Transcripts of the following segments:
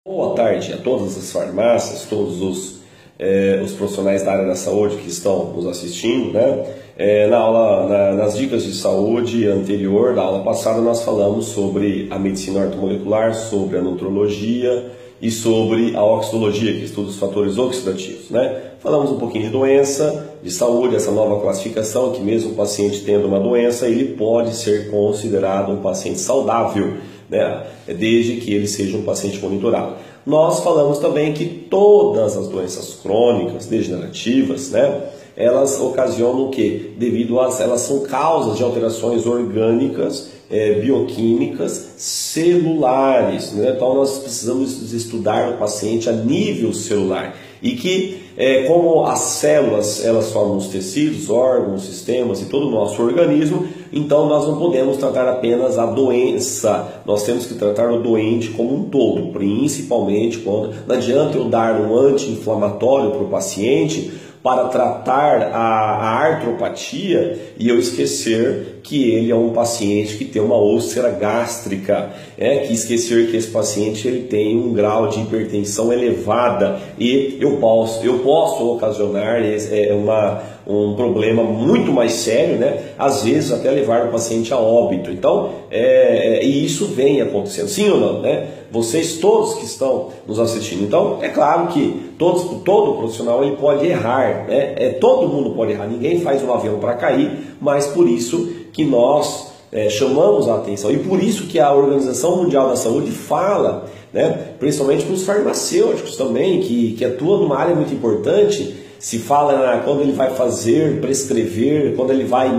Boa tarde a todas as farmácias, todos os profissionais da área da saúde que estão nos assistindo, né? Nas dicas de saúde anterior, da aula passada, nós falamos sobre a medicina ortomolecular, sobre a nutrologia e sobre a oxidologia, que estuda os fatores oxidativos, né? Falamos um pouquinho de doença, de saúde, essa nova classificação, que mesmo o paciente tendo uma doença, ele pode ser considerado um paciente saudável, né? Desde que ele seja um paciente monitorado. Nós falamos também que todas as doenças crônicas, degenerativas, né? Elas ocasionam o quê? Elas são causas de alterações orgânicas, bioquímicas, celulares, né? Então nós precisamos estudar o paciente a nível celular. E que, como as células, elas formam os tecidos, órgãos, sistemas e todo o nosso organismo, então nós não podemos tratar apenas a doença, nós temos que tratar o doente como um todo, principalmente quando não adianta eu dar um anti-inflamatório para o paciente para tratar a artropatia e eu esquecer que ele é um paciente que tem uma úlcera gástrica, que esquecer que esse paciente ele tem um grau de hipertensão elevada e eu posso ocasionar um problema muito mais sério, né? Às vezes até levar o paciente a óbito. Então, e isso vem acontecendo, sim ou não, né? Vocês todos que estão nos assistindo, então é claro que todo profissional ele pode errar, né? Todo mundo pode errar, ninguém faz um avião para cair, mas por isso que nós chamamos a atenção e por isso que a Organização Mundial da Saúde fala, né? Principalmente para os farmacêuticos também, que atuam numa área muito importante, se fala quando ele vai prescrever, quando ele vai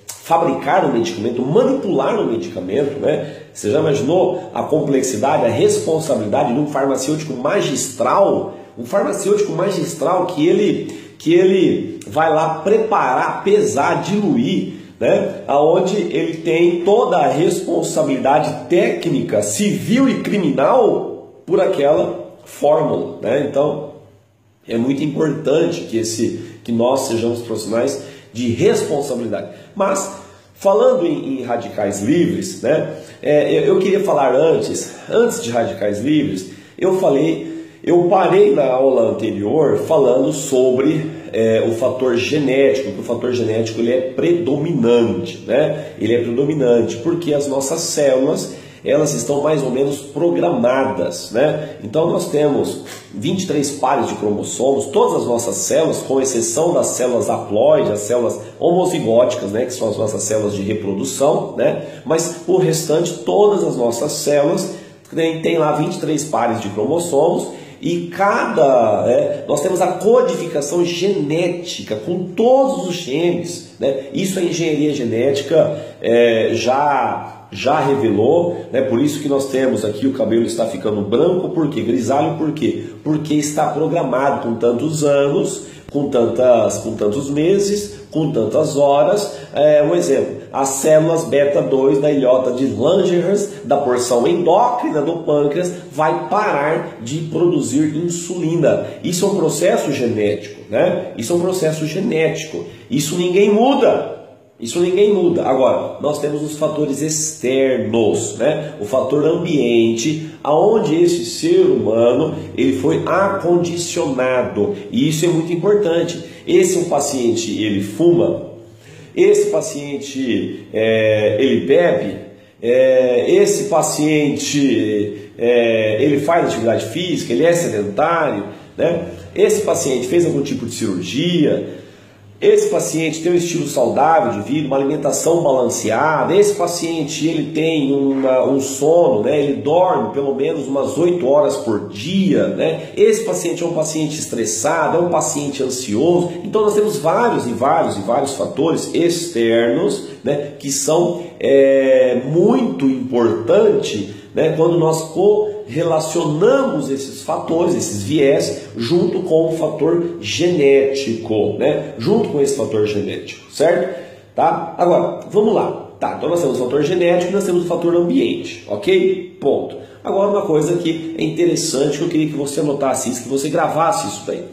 fabricar um medicamento, manipular um medicamento, né? Você já imaginou a complexidade, a responsabilidade de um farmacêutico magistral? Um farmacêutico magistral que ele vai lá preparar, pesar, diluir, né? Aonde ele tem toda a responsabilidade técnica, civil e criminal por aquela fórmula, né? Então, é muito importante que nós sejamos profissionais de responsabilidade. Mas, falando em radicais livres, né, eu queria falar antes de radicais livres, eu parei na aula anterior falando sobre o fator genético, que o fator genético ele é predominante, né? Ele é predominante porque as nossas células elas estão mais ou menos programadas, né? Então nós temos 23 pares de cromossomos, todas as nossas células, com exceção das células haploides, as células homozigóticas, né, que são as nossas células de reprodução, né? Mas o restante, todas as nossas células tem lá 23 pares de cromossomos e nós temos a codificação genética com todos os genes, né? Isso a engenharia genética já revelou, né? Por isso que nós temos aqui o cabelo está ficando branco, por quê? Grisalho, por quê? Porque está programado com tantos anos, com tantos meses, com tantas horas. Um exemplo, as células beta 2 da ilhota de Langerhans, da porção endócrina do pâncreas, vai parar de produzir insulina. Isso é um processo genético, né? Isso é um processo genético. Isso ninguém muda. Agora, nós temos os fatores externos, né? O fator ambiente, aonde esse ser humano ele foi acondicionado. E isso é muito importante. Esse é um paciente, ele fuma. Esse paciente, ele bebe. Esse paciente, ele faz atividade física, ele é sedentário, né? Esse paciente fez algum tipo de cirurgia. Esse paciente tem um estilo saudável de vida, uma alimentação balanceada. Esse paciente ele tem um sono, né? Ele dorme pelo menos umas 8 horas por dia, né? Esse paciente é um paciente estressado, é um paciente ansioso. Então nós temos vários fatores externos, né? Que são muito importantes, né? Quando nós correlacionamos esses fatores, esses viés, junto com o fator genético, né? Junto com esse fator genético, certo? Tá? Agora, vamos lá. Tá, então nós temos o fator genético e nós temos o fator ambiente, ok? Ponto. Agora uma coisa que é interessante, que eu queria que você anotasse isso, que você gravasse isso daí.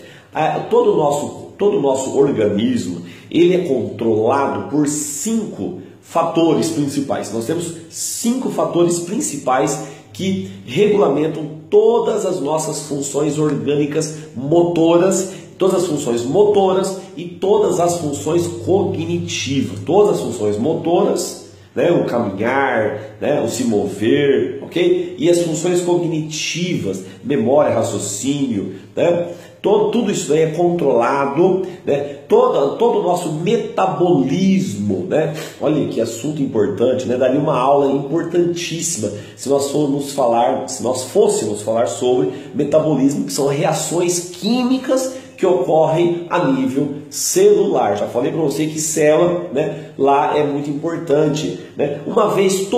Todo o nosso organismo, ele é controlado por 5 fatores principais. Nós temos 5 fatores principais que regulamentam todas as nossas funções orgânicas motoras, todas as funções motoras e todas as funções cognitivas. Todas as funções motoras, né, o caminhar, né, o se mover, ok? E as funções cognitivas, memória, raciocínio, né? Tudo isso aí é controlado, né? Todo o nosso metabolismo, né? Olha que assunto importante, né? Daria uma aula importantíssima se nós fôssemos falar sobre metabolismo, que são reações químicas que ocorrem a nível celular. Já falei para você que célula, né, lá é muito importante, né? Uma vez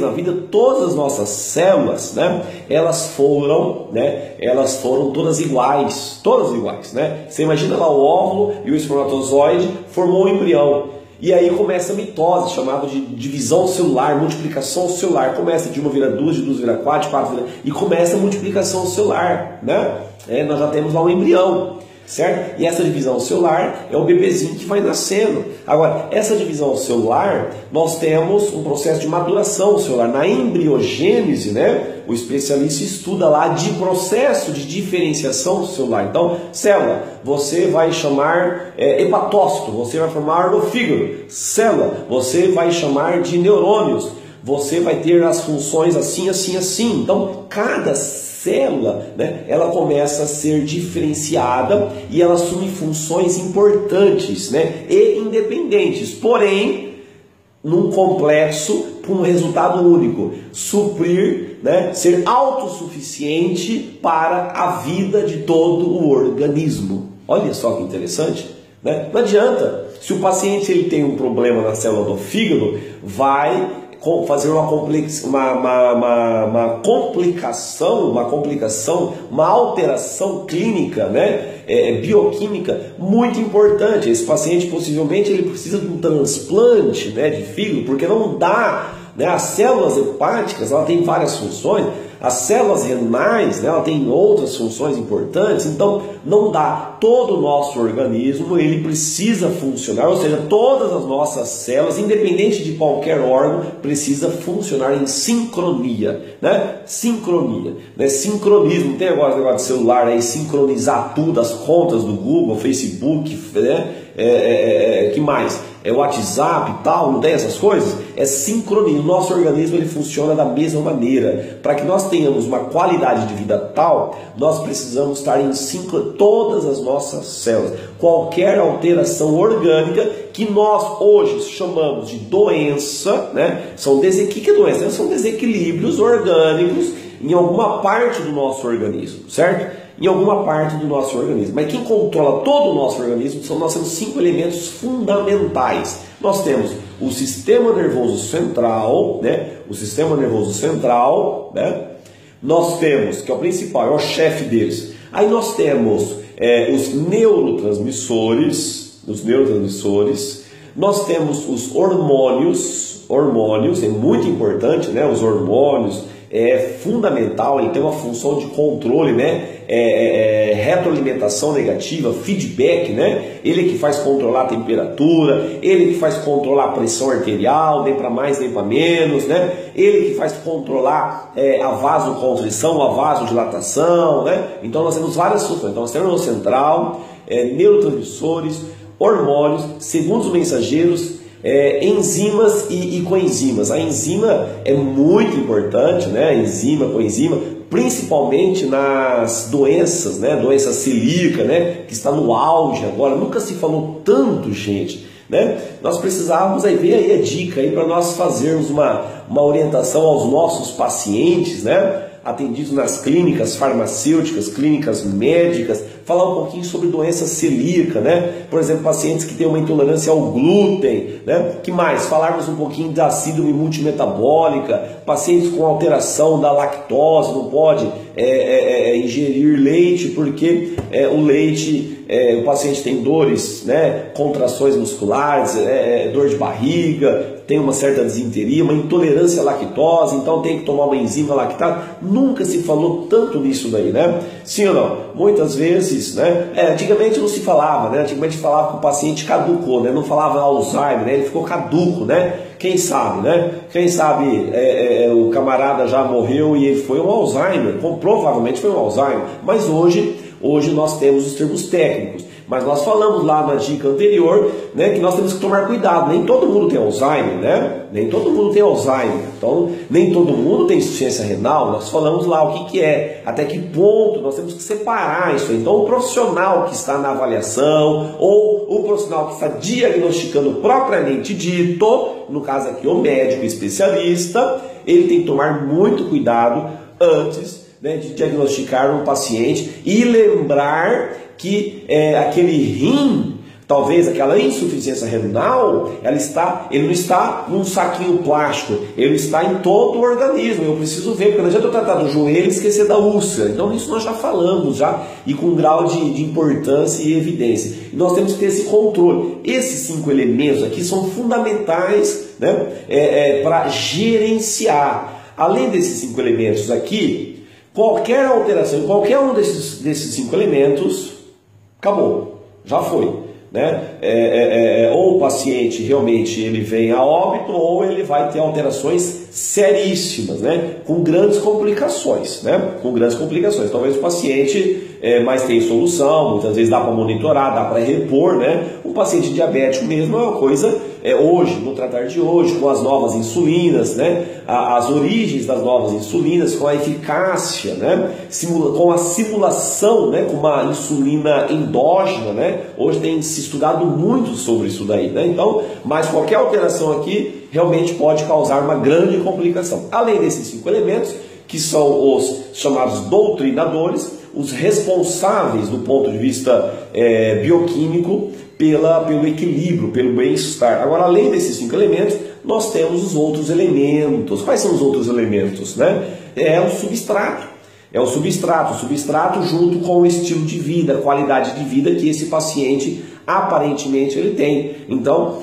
na vida, todas as nossas células, né, elas foram todas iguais, né? Você imagina lá o óvulo e o espermatozoide formou um embrião. E aí começa a mitose, chamada de divisão celular, multiplicação celular. Começa de 1 vira 2, de 2 vira 4, de 4 vira... E começa a multiplicação celular, né? Nós já temos lá um embrião, certo? E essa divisão celular é o bebezinho que vai nascendo. Agora, essa divisão celular, nós temos um processo de maturação celular. Na embriogênese, né? O especialista estuda lá de processo de diferenciação celular. Então, célula, você vai chamar hepatócito, você vai formar no fígado. Célula, você vai chamar de neurônios. Você vai ter as funções assim, assim, assim. Então, cada célula, né, ela começa a ser diferenciada e ela assume funções importantes, né, e independentes, porém, num complexo para um resultado único: suprir, né, ser autossuficiente para a vida de todo o organismo. Olha só que interessante, né? Não adianta, se o paciente ele tem um problema na célula do fígado, vai fazer uma complicação, uma alteração clínica, né, bioquímica muito importante. Esse paciente possivelmente ele precisa de um transplante, né, de fígado, porque não dá, né, as células hepáticas, ela tem várias funções. As células renais, né, ela tem outras funções importantes, então não dá. Todo o nosso organismo ele precisa funcionar, ou seja, todas as nossas células, independente de qualquer órgão, precisa funcionar em sincronia, né? Sincronia, né? Sincronismo. Tem agora o negócio de celular aí, sincronizar tudo, as contas do Google, Facebook, né? Que mais? O WhatsApp e tal, não tem essas coisas? É sincronia. O nosso organismo ele funciona da mesma maneira. Para que nós tenhamos uma qualidade de vida tal, nós precisamos estar em sincronia, todas as nossas células. Qualquer alteração orgânica que nós hoje chamamos de doença, né? O que é doença? São desequilíbrios orgânicos em alguma parte do nosso organismo, certo? Em alguma parte do nosso organismo. Mas quem controla todo o nosso organismo nós temos 5 elementos fundamentais. Nós temos o sistema nervoso central, né? O sistema nervoso central, né? Nós temos, que é o principal, é o chefe deles. Aí nós temos os neurotransmissores, nós temos os hormônios, é muito importante, né? Os hormônios é fundamental, ele tem uma função de controle, né? Retroalimentação negativa, feedback, né? Ele que faz controlar a temperatura, ele que faz controlar a pressão arterial, nem para mais nem para menos, né? Ele que faz controlar a vasoconstrição, a vasodilatação, né? Então nós temos várias funções. Então nós temos o central, neurotransmissores, hormônios, segundo os mensageiros, enzimas e coenzimas. A enzima é muito importante, né? Enzima, coenzima, principalmente nas doenças, né? Doença celíaca, né? Que está no auge agora. Nunca se falou tanto, gente, né? Nós precisávamos aí ver aí a dica aí para nós fazermos uma orientação aos nossos pacientes, né? Atendidos nas clínicas farmacêuticas, clínicas médicas, falar um pouquinho sobre doença celíaca, né? Por exemplo, pacientes que têm uma intolerância ao glúten, né? Que mais? Falarmos um pouquinho da síndrome multimetabólica, pacientes com alteração da lactose, não pode ingerir leite porque o leite, o paciente tem dores, né? Contrações musculares, dor de barriga, tem uma certa disenteria, uma intolerância à lactose, então tem que tomar uma enzima lactase. Nunca se falou tanto nisso daí, né? Sim ou não? Muitas vezes, né? Antigamente não se falava, né? Antigamente falava que o paciente caducou, né? Não falava Alzheimer, né? Ele ficou caduco, né? Quem sabe, né? Quem sabe o camarada já morreu e ele foi um Alzheimer, provavelmente foi um Alzheimer, mas hoje nós temos os termos técnicos. Mas nós falamos lá na dica anterior, né, que nós temos que tomar cuidado. Nem todo mundo tem Alzheimer, né? Nem todo mundo tem Alzheimer. Então, nem todo mundo tem insuficiência renal. Nós falamos lá o que é, até que ponto nós temos que separar isso. Então, o profissional que está na avaliação ou o profissional que está diagnosticando propriamente dito, no caso aqui o médico especialista, ele tem que tomar muito cuidado antes, né, de diagnosticar um paciente e lembrar que aquele rim, talvez aquela insuficiência renal, ele não está num saquinho plástico, ele está em todo o organismo. Eu preciso ver, porque não adianta eu tratar do joelho e esquecer da úlcera. Então isso nós já falamos, e com um grau de importância e evidência. E nós temos que ter esse controle. Esses 5 elementos aqui são fundamentais, né, para gerenciar. Além desses 5 elementos aqui, qualquer alteração em qualquer um desses 5 elementos, acabou, já foi, né? Ou o paciente realmente ele vem a óbito, ou ele vai ter alterações seríssimas, né? Com grandes complicações, né? Com grandes complicações. Talvez o paciente mas tem solução, muitas vezes dá para monitorar, dá para repor, né? Um paciente diabético mesmo é uma coisa, hoje, no tratar de hoje, com as novas insulinas, né? As origens das novas insulinas, com a eficácia, né? Com a simulação, né? Com uma insulina endógena, né? Hoje tem se estudado muito sobre isso daí, né? Então, mas qualquer alteração aqui realmente pode causar uma grande complicação. Além desses 5 elementos, que são os chamados doutrinadores, os responsáveis do ponto de vista bioquímico pelo equilíbrio, pelo bem-estar. Agora, além desses 5 elementos, nós temos os outros elementos. Quais são os outros elementos, né? É o substrato. O substrato junto com o estilo de vida, a qualidade de vida que esse paciente aparentemente ele tem. Então,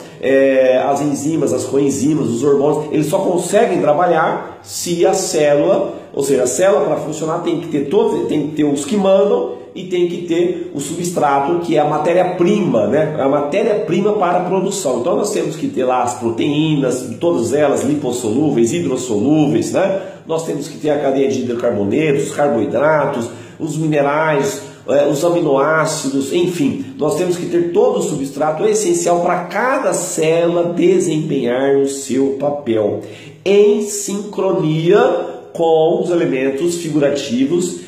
as enzimas, as coenzimas, os hormônios, eles só conseguem trabalhar se a célula, ou seja, a célula para funcionar tem que ter os que mandam e tem que ter o substrato, que é a matéria-prima, né? A matéria-prima para a produção. Então nós temos que ter lá as proteínas, todas elas lipossolúveis, hidrossolúveis, né? Nós temos que ter a cadeia de hidrocarbonetos, os carboidratos, os minerais, os aminoácidos, enfim, nós temos que ter todo o substrato essencial para cada célula desempenhar o seu papel, em sincronia com os elementos figurativos,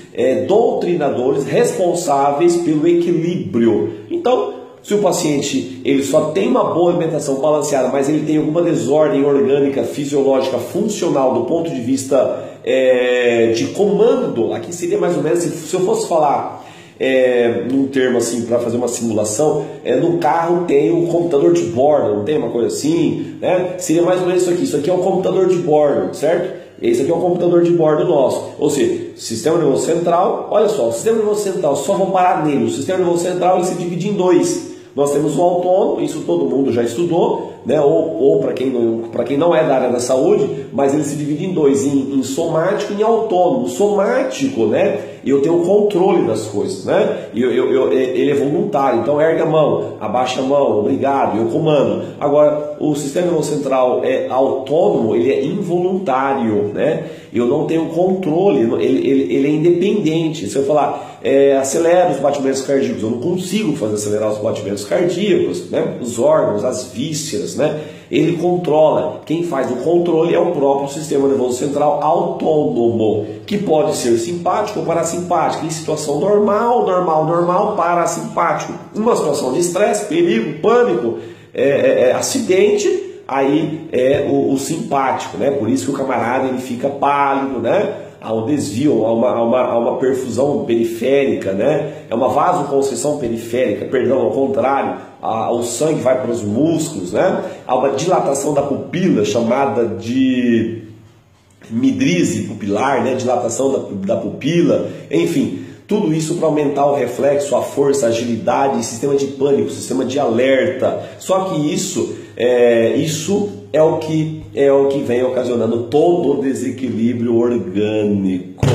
doutrinadores responsáveis pelo equilíbrio. Então, se o paciente ele só tem uma boa alimentação balanceada, mas ele tem alguma desordem orgânica, fisiológica, funcional do ponto de vista de comando, aqui seria mais ou menos, se eu fosse falar num termo assim para fazer uma simulação, no carro tem o computador de bordo, não tem uma coisa assim, né? Seria mais ou menos isso aqui é um computador de bordo, certo? Esse aqui é um computador de bordo nosso, ou seja, sistema nervoso central. Olha só, o sistema nervoso central, só vamos parar nele. O sistema nervoso central ele se divide em 2. Nós temos o autônomo, isso todo mundo já estudou, né? Ou para quem não é da área da saúde, mas ele se divide em 2, em somático e em autônomo. Somático, né? Eu tenho o controle das coisas, né? Ele é voluntário, então ergue a mão, abaixa a mão, obrigado, eu comando. Agora, o sistema nervoso central é autônomo, ele é involuntário, né? Eu não tenho controle, ele é independente. Se eu falar, acelera os batimentos cardíacos, eu não consigo fazer acelerar os batimentos cardíacos, né? Os órgãos, as vísceras, né? Ele controla. Quem faz o controle é o próprio sistema nervoso central autônomo, que pode ser simpático ou parasimpático, em situação normal, parasimpático. Uma situação de estresse, perigo, pânico, acidente, aí é o simpático, né? Por isso que o camarada ele fica pálido, né? Há um desvio, há uma perfusão periférica, né? É uma vasoconstrição periférica, perdão, ao contrário, o sangue vai para os músculos, né? Há uma dilatação da pupila, chamada de midrise pupilar, né? Dilatação da pupila, enfim, tudo isso para aumentar o reflexo, a força, a agilidade, sistema de pânico, sistema de alerta. Só que isso Isso é o que vem ocasionando todo o desequilíbrio orgânico,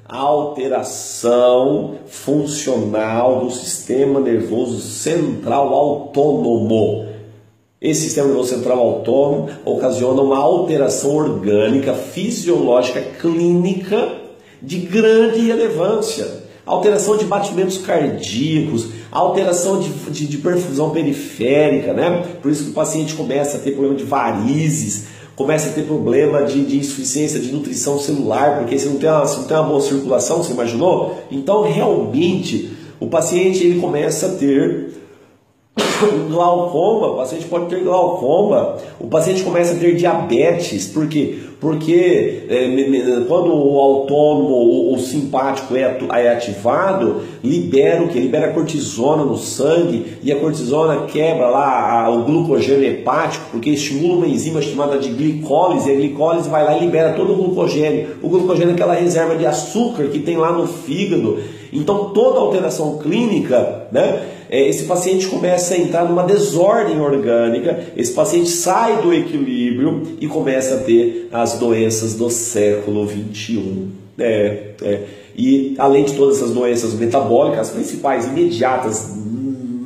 a alteração funcional do sistema nervoso central autônomo. Esse sistema nervoso central autônomo ocasiona uma alteração orgânica, fisiológica, clínica de grande relevância. Alteração de batimentos cardíacos, alteração de perfusão periférica, né? Por isso que o paciente começa a ter problema de varizes, começa a ter problema de insuficiência de nutrição celular, porque você não tem uma boa circulação, você imaginou? Então, realmente, o paciente ele começa a ter glaucoma, o paciente pode ter glaucoma, o paciente começa a ter diabetes. Por quê? Porque quando o autônomo, o simpático é ativado, libera o que? Libera cortisona no sangue, e a cortisona quebra lá o glucogênio hepático, porque estimula uma enzima chamada de glicólise, e a glicólise vai lá e libera todo o glucogênio. O glucogênio é aquela reserva de açúcar que tem lá no fígado. Então toda alteração clínica, né? Esse paciente começa a entrar numa desordem orgânica, esse paciente sai do equilíbrio e começa a ter as doenças do século XXI. E além de todas essas doenças metabólicas, as principais imediatas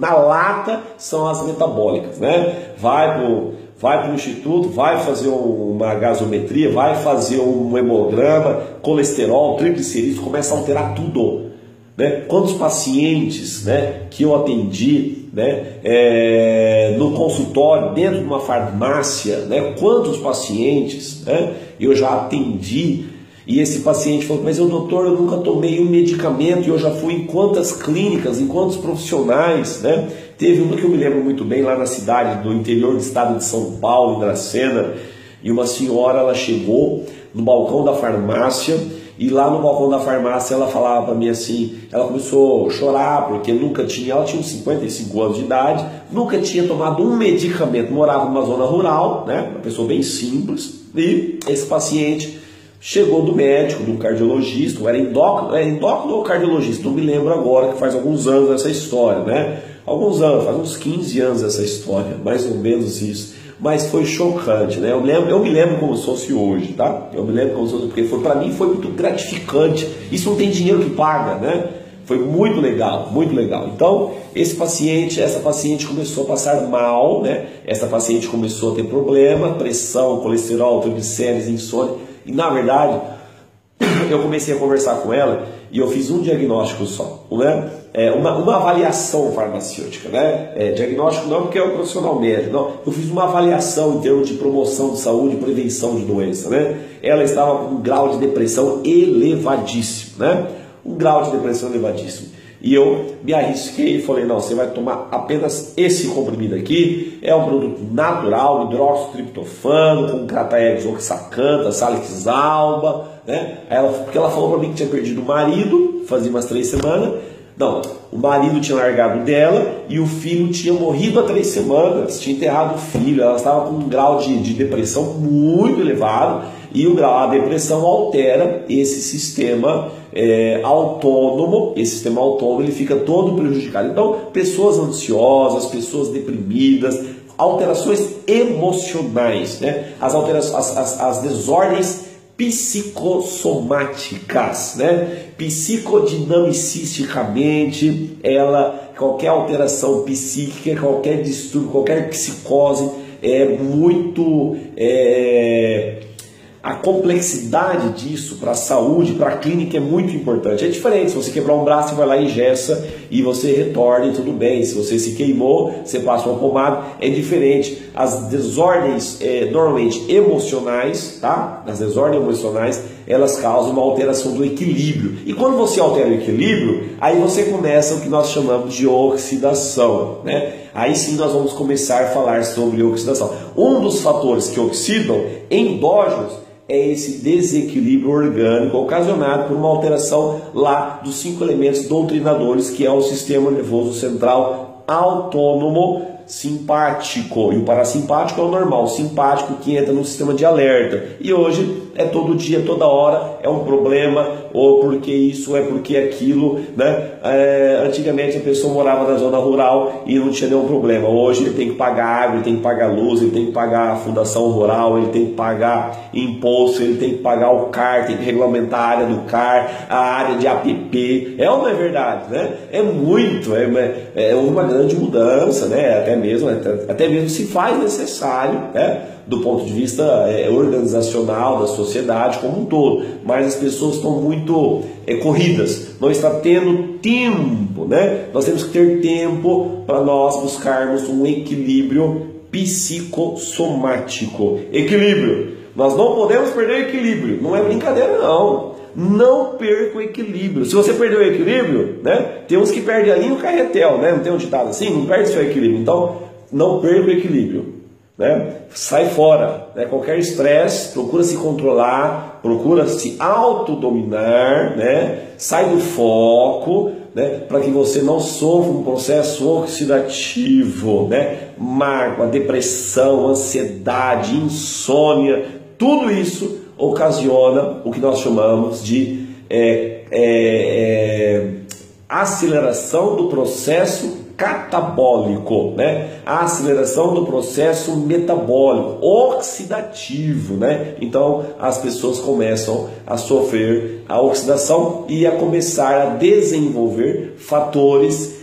na lata são as metabólicas, né? Vai para o instituto, vai fazer uma gasometria, vai fazer um hemograma, colesterol, triglicerídeos, começa a alterar tudo. Né? Quantos pacientes, né, que eu atendi, né, no consultório, dentro de uma farmácia, né, quantos pacientes, né, eu já atendi, e esse paciente falou, mas doutor, eu nunca tomei um medicamento, e eu já fui em quantas clínicas, em quantos profissionais, né? Teve uma que eu me lembro muito bem, lá na cidade do interior do estado de São Paulo, em Dracena, e uma senhora, ela chegou no balcão da farmácia, e lá no balcão da farmácia ela falava para mim assim, ela começou a chorar porque ela tinha uns 55 anos de idade, nunca tinha tomado um medicamento, morava numa zona rural, né, uma pessoa bem simples, e esse paciente chegou do médico, do cardiologista, era endócrino ou cardiologista, não me lembro agora, que faz alguns anos essa história, né, faz uns 15 anos essa história, mais ou menos isso. Mas foi chocante, né? Eu me lembro como se fosse hoje, tá? Eu me lembro como se fosse, porque para mim foi muito gratificante. Isso não tem dinheiro que paga, né? Foi muito legal, muito legal. Então, essa paciente começou a passar mal, né? Essa paciente começou a ter problema, pressão, colesterol, triglicérides, insônia. E na verdade, eu comecei a conversar com ela e eu fiz um diagnóstico só, né? Uma avaliação farmacêutica, né? Diagnóstico não porque é um profissional médico, não. Eu fiz uma avaliação em termos de promoção de saúde e prevenção de doença, né? Ela estava com um grau de depressão elevadíssimo, né? Um grau de depressão elevadíssimo. E eu me arrisquei e falei, não, você vai tomar apenas esse comprimido aqui, é um produto natural, hidroxitriptofano, com cataex oxacanta, salix alba, né? Porque ela falou para mim que tinha perdido o marido, fazia umas 3 semanas, não, o marido tinha largado dela e o filho tinha morrido há 3 semanas, tinha enterrado o filho, ela estava com um grau de depressão muito elevado e a depressão altera esse sistema autônomo, ele fica todo prejudicado. Então, pessoas ansiosas, pessoas deprimidas, alterações emocionais, né? As desordens psicossomáticas, né? Psicodinamicisticamente, qualquer alteração psíquica, qualquer distúrbio, qualquer psicose é muito... A complexidade disso para a saúde, para a clínica é muito importante. É diferente, se você quebrar um braço, você vai lá e engessa e você retorna e tudo bem. Se você se queimou, você passa uma pomada, é diferente. As desordens, normalmente emocionais, tá? As desordens emocionais, elas causam uma alteração do equilíbrio. E quando você altera o equilíbrio, aí você começa o que nós chamamos de oxidação, né? Aí sim nós vamos começar a falar sobre oxidação. Um dos fatores que oxidam endógenos é esse desequilíbrio orgânico ocasionado por uma alteração lá dos 5 elementos doutrinadores, que é o sistema nervoso central autônomo, simpático, e o parasimpático é o normal, o simpático que entra no sistema de alerta. E hoje é todo dia, toda hora, é um problema, ou porque isso, é porque aquilo, né? Antigamente a pessoa morava na zona rural e não tinha nenhum problema. Hoje ele tem que pagar água, ele tem que pagar luz, ele tem que pagar a fundação rural, ele tem que pagar imposto, ele tem que pagar o CAR, tem que regulamentar a área do CAR, a área de APP. É ou não é verdade, né? É muito, é uma grande mudança, né? Até mesmo se faz necessário, né? Do ponto de vista organizacional da sociedade como um todo, mas as pessoas estão muito corridas, não está tendo tempo, né? Nós temos que ter tempo para nós buscarmos um equilíbrio psicossomático. Equilíbrio. Nós não podemos perder o equilíbrio. Não é brincadeira, não. Não perca o equilíbrio. Se você perder o equilíbrio, né? Tem uns que perdem a linha no carretel, né? Não tem um ditado assim? Não perde seu equilíbrio. Então, não perca o equilíbrio. Né? Sai fora, né? Qualquer estresse, procura se controlar, procura se autodominar, né? Sai do foco, né? Para que você não sofra um processo oxidativo, né? Mágoa, depressão, ansiedade, insônia, tudo isso ocasiona o que nós chamamos de aceleração do processo catabólico, né? A aceleração do processo metabólico, oxidativo, né? Então as pessoas começam a sofrer a oxidação e a começar a desenvolver fatores,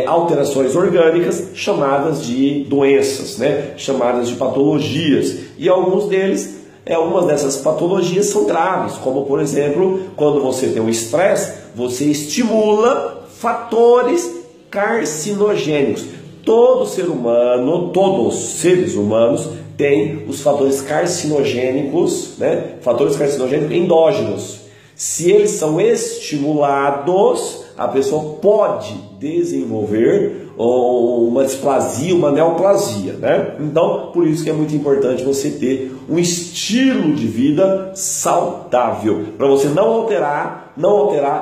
alterações orgânicas chamadas de doenças, né? Chamadas de patologias, e alguns deles, algumas dessas patologias são graves, como por exemplo, quando você tem um estresse, você estimula fatores carcinogênicos. Todo ser humano, todos os seres humanos têm os fatores carcinogênicos, né? Fatores carcinogênicos endógenos. Se eles são estimulados, a pessoa pode desenvolver uma displasia, uma neoplasia, né? Então, por isso que é muito importante você ter um estilo de vida saudável, para você não alterar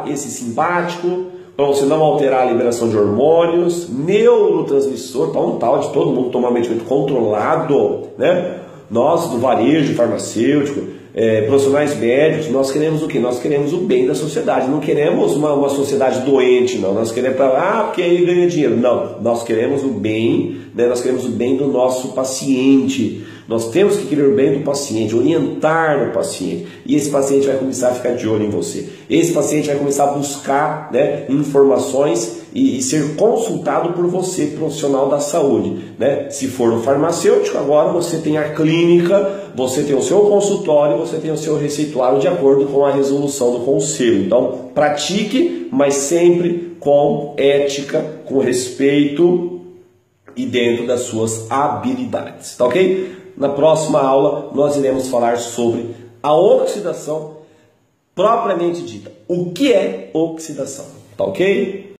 esse simpático, para você não alterar a liberação de hormônios, neurotransmissor, para um tal de todo mundo tomar medicamento controlado, né? Nós do varejo farmacêutico, profissionais médicos, nós queremos o quê? Nós queremos o bem da sociedade, não queremos uma sociedade doente, não. Nós queremos porque ele ganha dinheiro. Não, nós queremos o bem, né? Nós queremos o bem do nosso paciente. Nós temos que querer o bem do paciente, orientar o paciente. E esse paciente vai começar a ficar de olho em você. Esse paciente vai começar a buscar, né, informações e ser consultado por você, profissional da saúde, né? Se for no farmacêutico, agora você tem a clínica, você tem o seu consultório, você tem o seu receituário de acordo com a resolução do conselho. Então, pratique, mas sempre com ética, com respeito e dentro das suas habilidades, tá ok? Na próxima aula nós iremos falar sobre a oxidação propriamente dita. O que é oxidação, tá ok?